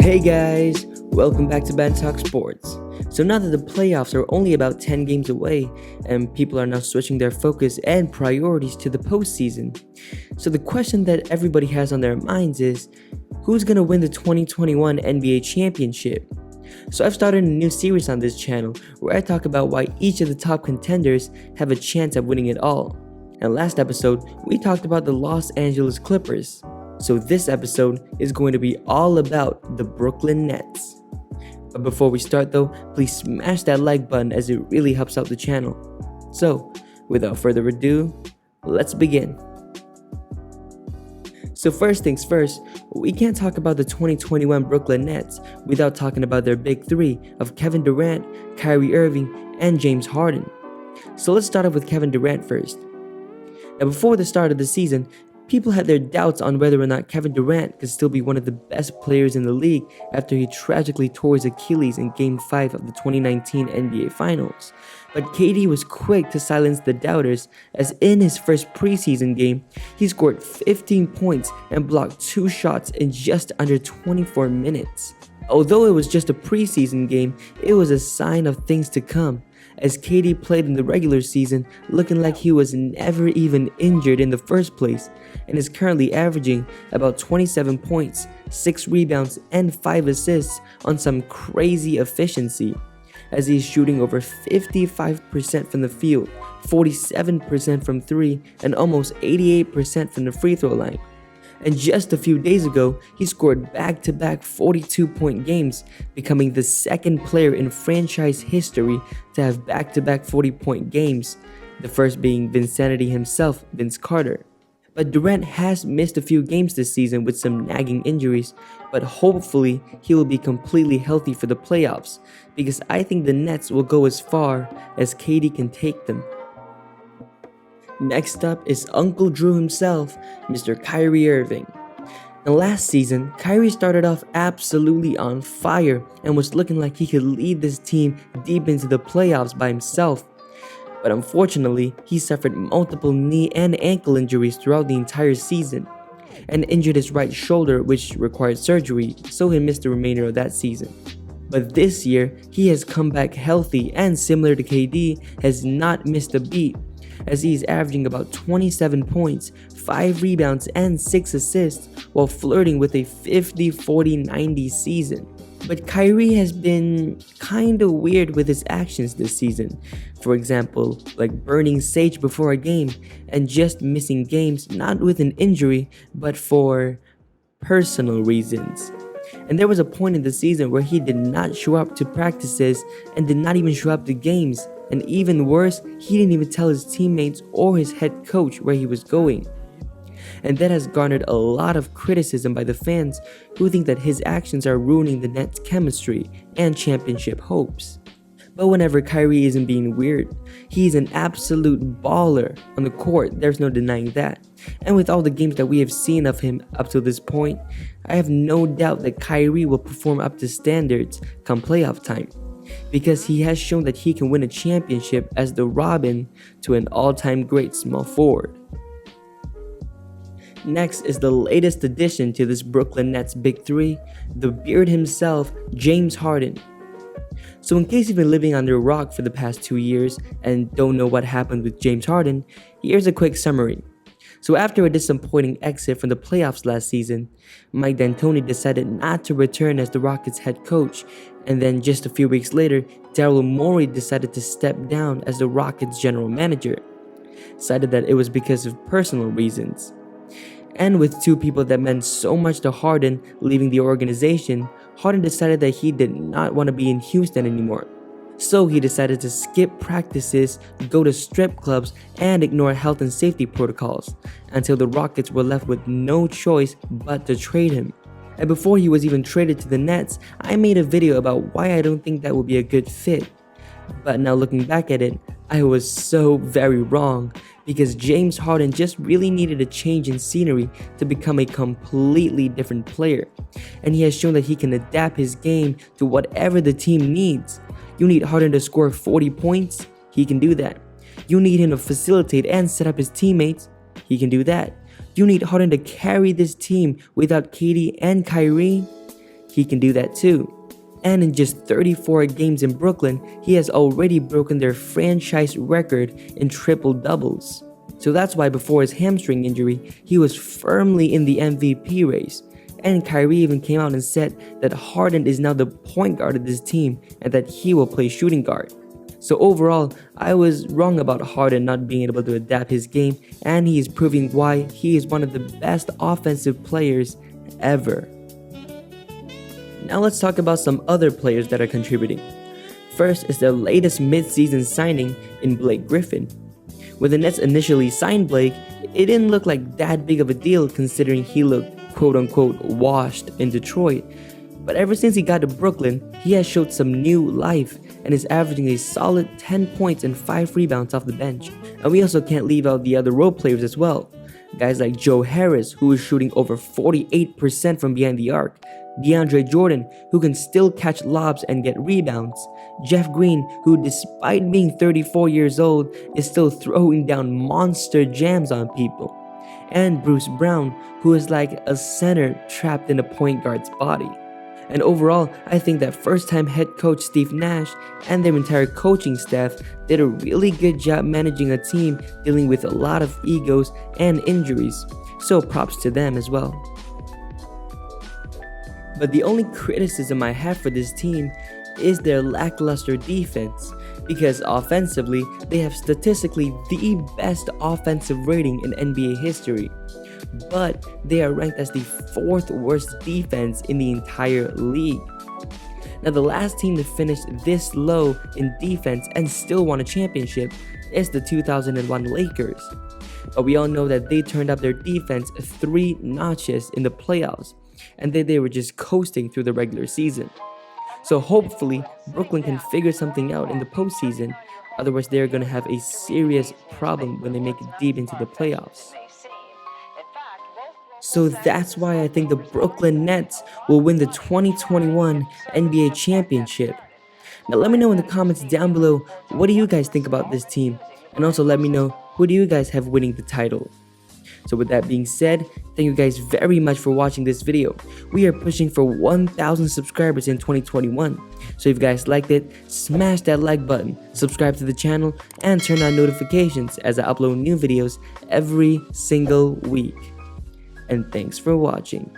Hey guys, welcome back to Ben Talk Sports. So now that the playoffs are only about 10 games away and people are now switching their focus and priorities to the postseason. So the question that everybody has on their minds is, who's going to win the 2021 NBA championship? So I've started a new series on this channel where I talk about why each of the top contenders have a chance of winning it all. And last episode, we talked about the Los Angeles Clippers. So this episode is going to be all about the Brooklyn Nets. But before we start though, please smash that like button as it really helps out the channel. So without further ado, let's begin. So first things first, we can't talk about the 2021 Brooklyn Nets without talking about their big three of Kevin Durant, Kyrie Irving, and James Harden. So let's start off with Kevin Durant first. Now before the start of the season, people had their doubts on whether or not Kevin Durant could still be one of the best players in the league after he tragically tore his Achilles in Game 5 of the 2019 NBA Finals. But KD was quick to silence the doubters, as in his first preseason game, he scored 15 points and blocked 2 shots in just under 24 minutes. Although it was just a preseason game, it was a sign of things to come, as KD played in the regular season looking like he was never even injured in the first place, and is currently averaging about 27 points, 6 rebounds, and 5 assists on some crazy efficiency, as he's shooting over 55% from the field, 47% from 3, and almost 88% from the free throw line. And just a few days ago, he scored back-to-back 42-point games, becoming the second player in franchise history to have back-to-back 40-point games, the first being Vinsanity himself, Vince Carter. But Durant has missed a few games this season with some nagging injuries, but hopefully he will be completely healthy for the playoffs, because I think the Nets will go as far as KD can take them. Next up is Uncle Drew himself, Mr. Kyrie Irving. Now last season, Kyrie started off absolutely on fire and was looking like he could lead this team deep into the playoffs by himself. But unfortunately, he suffered multiple knee and ankle injuries throughout the entire season, and injured his right shoulder, which required surgery, so he missed the remainder of that season. But this year, he has come back healthy and, similar to KD, has not missed a beat, as he is averaging about 27 points, 5 rebounds, and 6 assists while flirting with a 50-40-90 season. But Kyrie has been kinda weird with his actions this season. For example, like burning sage before a game and just missing games not with an injury but for personal reasons. And there was a point in the season where he did not show up to practices and did not even show up to games. And even worse, he didn't even tell his teammates or his head coach where he was going. And that has garnered a lot of criticism by the fans, who think that his actions are ruining the Nets' chemistry and championship hopes. But whenever Kyrie isn't being weird, he's an absolute baller on the court, there's no denying that. And with all the games that we have seen of him up to this point, I have no doubt that Kyrie will perform up to standards come playoff time, because he has shown that he can win a championship as the Robin to an all-time great small forward. Next is the latest addition to this Brooklyn Nets big three, the beard himself, James Harden. So in case you've been living under a rock for the past 2 years and don't know what happened with James Harden, here's a quick summary. So after a disappointing exit from the playoffs last season, Mike D'Antoni decided not to return as the Rockets head coach, and then just a few weeks later, Daryl Morey decided to step down as the Rockets general manager, cited that it was because of personal reasons. And with 2 people that meant so much to Harden leaving the organization, Harden decided that he did not want to be in Houston anymore. So he decided to skip practices, go to strip clubs, and ignore health and safety protocols, until the Rockets were left with no choice but to trade him. And before he was even traded to the Nets, I made a video about why I don't think that would be a good fit. But now looking back at it, I was so very wrong, because James Harden just really needed a change in scenery to become a completely different player. And he has shown that he can adapt his game to whatever the team needs. You need Harden to score 40 points? He can do that. You need him to facilitate and set up his teammates? He can do that. You need Harden to carry this team without KD and Kyrie? he can do that too. And in just 34 games in Brooklyn, he has already broken their franchise record in triple doubles. So that's why before his hamstring injury, he was firmly in the MVP race. And Kyrie even came out and said that Harden is now the point guard of this team and that he will play shooting guard. So overall, I was wrong about Harden not being able to adapt his game, and he is proving why he is one of the best offensive players ever. Now let's talk about some other players that are contributing. First is the latest mid-season signing in Blake Griffin. When the Nets initially signed Blake, it didn't look like that big of a deal considering he looked quote-unquote washed in Detroit. But ever since he got to Brooklyn, he has showed some new life and is averaging a solid 10 points and 5 rebounds off the bench. And we also can't leave out the other role players as well. Guys like Joe Harris, who is shooting over 48% from behind the arc, DeAndre Jordan, who can still catch lobs and get rebounds, Jeff Green, who despite being 34 years old is still throwing down monster jams on people, and Bruce Brown, who is like a center trapped in a point guard's body. And overall, I think that first-time head coach Steve Nash and their entire coaching staff did a really good job managing a team dealing with a lot of egos and injuries, so props to them as well. But the only criticism I have for this team is their lackluster defense, because offensively, they have statistically the best offensive rating in NBA history, but they are ranked as the 4th worst defense in the entire league. Now, the last team to finish this low in defense and still won a championship is the 2001 Lakers. But we all know that they turned up their defense 3 notches in the playoffs, and then they were just coasting through the regular season. So hopefully, Brooklyn can figure something out in the postseason, otherwise they're going to have a serious problem when they make it deep into the playoffs. So that's why I think the Brooklyn Nets will win the 2021 NBA Championship. Now let me know in the comments down below, what do you guys think about this team? And also let me know, who do you guys have winning the title? So with that being said, thank you guys very much for watching this video. We are pushing for 1,000 subscribers in 2021. So if you guys liked it, smash that like button, subscribe to the channel, and turn on notifications as I upload new videos every single week. And thanks for watching.